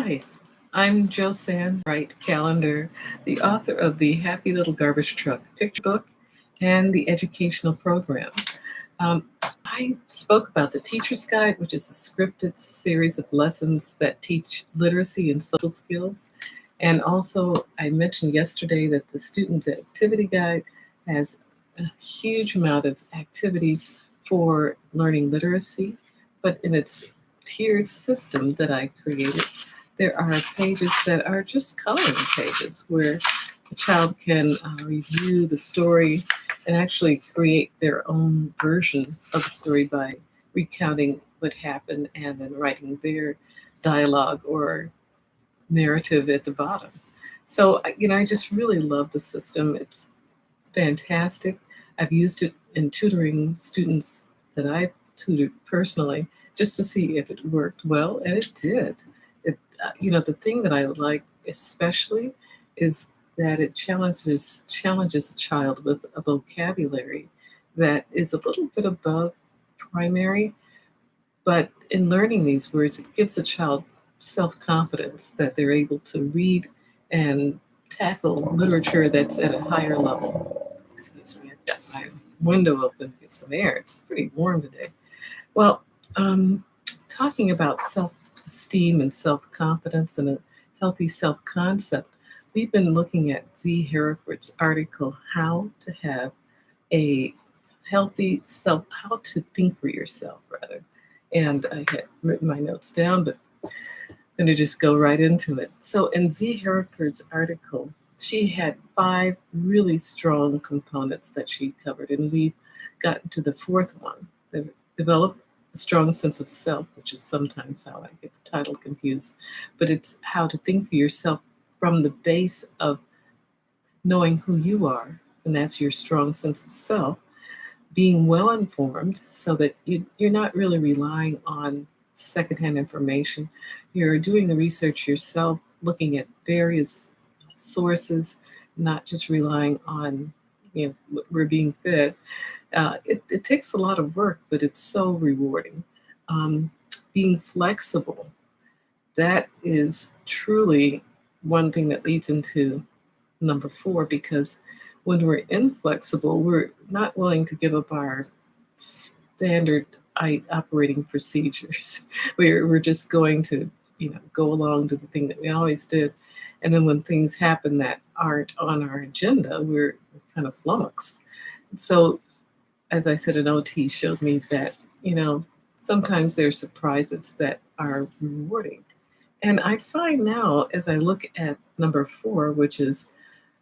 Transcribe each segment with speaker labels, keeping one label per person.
Speaker 1: Hi, I'm Josanne Wright Callender, the author of the Happy Little Garbage Truck picture book and the educational program. Um, I spoke about the Teacher's Guide, which is a scripted series of lessons that teach literacy and social skills. And also, I mentioned yesterday that the Student's Activity Guide has a huge amount of activities for learning literacy, but in its tiered system that I created, there are pages that are just coloring pages where the child can review the story and actually create their own version of the story by recounting what happened and then writing their dialogue or narrative at the bottom. So, I just really love the system. It's fantastic. I've used it in tutoring students that I've tutored personally just to see if it worked well, and it did. The thing that I like especially is that it challenges a child with a vocabulary that is a little bit above primary, but in learning these words, it gives a child self confidence that they're able to read and tackle literature that's at a higher level. Excuse me, I've got my window open to get some air. It's pretty warm today. Well, um, talking about self esteem and self confidence and a healthy self concept, we've been looking at Z. Hereford's article, How to Have a Healthy Self, How to Think for Yourself, rather. And I had written my notes down, but I'm going to just go right into it. So, in Z. Hereford's article, she had 5 really strong components that she covered, and we've gotten to the fourth one. Develop a strong sense of self, which is sometimes how I get the title confused, but it's how to think for yourself from the base of knowing who you are, and that's your strong sense of self, being well informed so that you're not really relying on secondhand information. You're doing the research yourself, looking at various sources, not just relying on what we're being fed. It takes a lot of work, but it's so rewarding. Um, Being flexible, that is truly one thing that leads into number 4, because when we're inflexible, we're not willing to give up our standard operating procedures. We're just going to, go along to the thing that we always did. And then when things happen that aren't on our agenda, we're kind of flummoxed. So as I said, an OT showed me that, sometimes there's surprises that are rewarding. And I find now, as I look at number 4, which is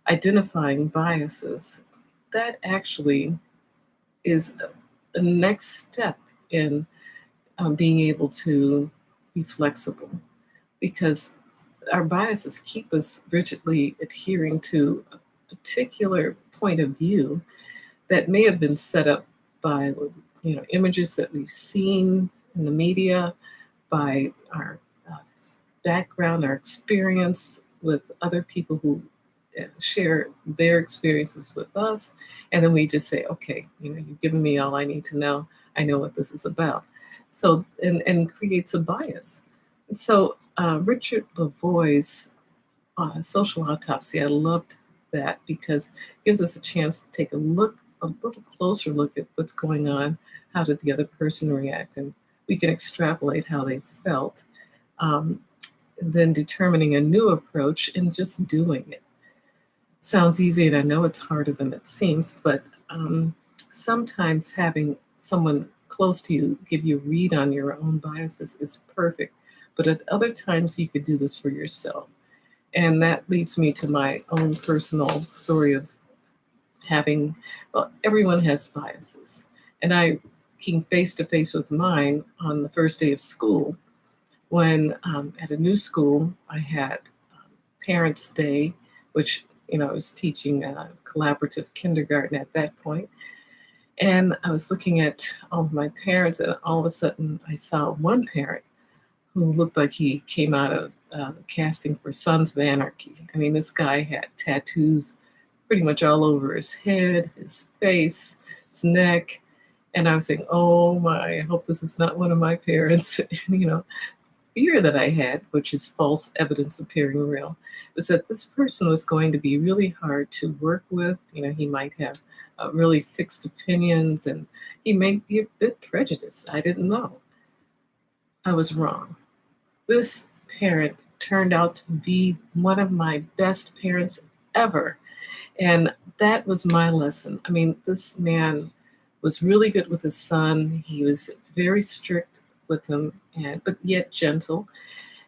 Speaker 1: identifying biases, that actually is a next step in being able to be flexible, because our biases keep us rigidly adhering to a particular point of view that may have been set up by images that we've seen in the media, by our background, our experience with other people who share their experiences with us, and then we just say, okay, you've given me all I need to know. I know what this is about. So and creates a bias. So Richard Lavoie's social autopsy, I loved that because it gives us a chance to take a little closer look at what's going on. How did the other person react? And we can extrapolate how they felt, and then determining a new approach and just doing it. Sounds easy, and I know it's harder than it seems, but sometimes having someone close to you give you a read on your own biases is perfect. But at other times, you could do this for yourself. And that leads me to my own personal story of having, well, everyone has biases. And I came face to face with mine on the first day of school when at a new school, I had Parents' Day, which, I was teaching collaborative kindergarten at that point. And I was looking at all of my parents, and all of a sudden I saw one parent who looked like he came out of casting for Sons of Anarchy. I mean, this guy had tattoos pretty much all over his head, his face, his neck. And I was saying, oh my, I hope this is not one of my parents. And, fear that I had, which is false evidence appearing real, was that this person was going to be really hard to work with. He might have really fixed opinions and he may be a bit prejudiced. I didn't know. I was wrong. This parent turned out to be one of my best parents ever. And that was my lesson. I mean, this man was really good with his son. He was very strict with him, but yet gentle.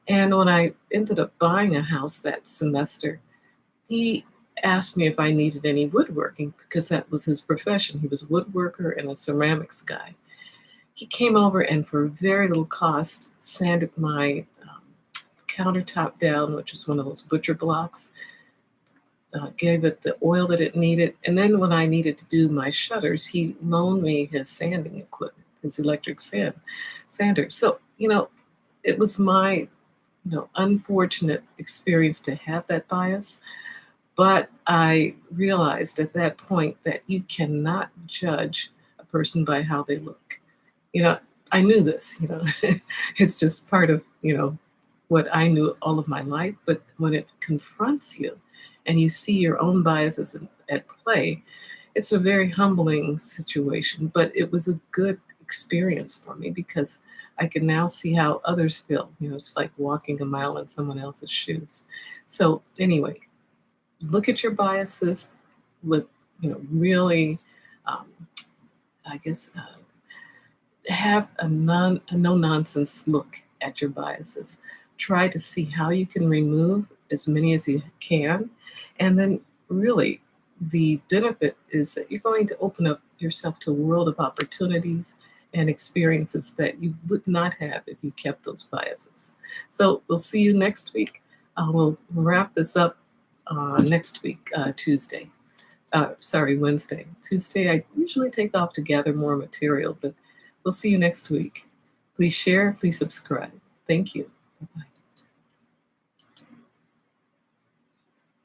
Speaker 1: And when I ended up buying a house that semester, he asked me if I needed any woodworking because that was his profession. He was a woodworker and a ceramics guy. He came over and for very little cost sanded my countertop down, which was one of those butcher blocks, gave it the oil that it needed. And then when I needed to do my shutters, he loaned me his sanding equipment, his electric sander. So, it was my, unfortunate experience to have that bias. But I realized at that point that you cannot judge a person by how they look. You know, I knew this, it's just part of, what I knew all of my life. But when it confronts you and you see your own biases at play, it's a very humbling situation. But it was a good experience for me because I can now see how others feel. It's like walking a mile in someone else's shoes. So, anyway, look at your biases with, really, um, I guess, have a no nonsense look at your biases. Try to see how you can remove as many as you can. And then, really, the benefit is that you're going to open up yourself to a world of opportunities and experiences that you would not have if you kept those biases. So, we'll see you next week. We'll wrap this up next week, Tuesday. Wednesday. Tuesday, I usually take off to gather more material, but we'll see you next week. Please share, please subscribe. Thank you. Bye-bye.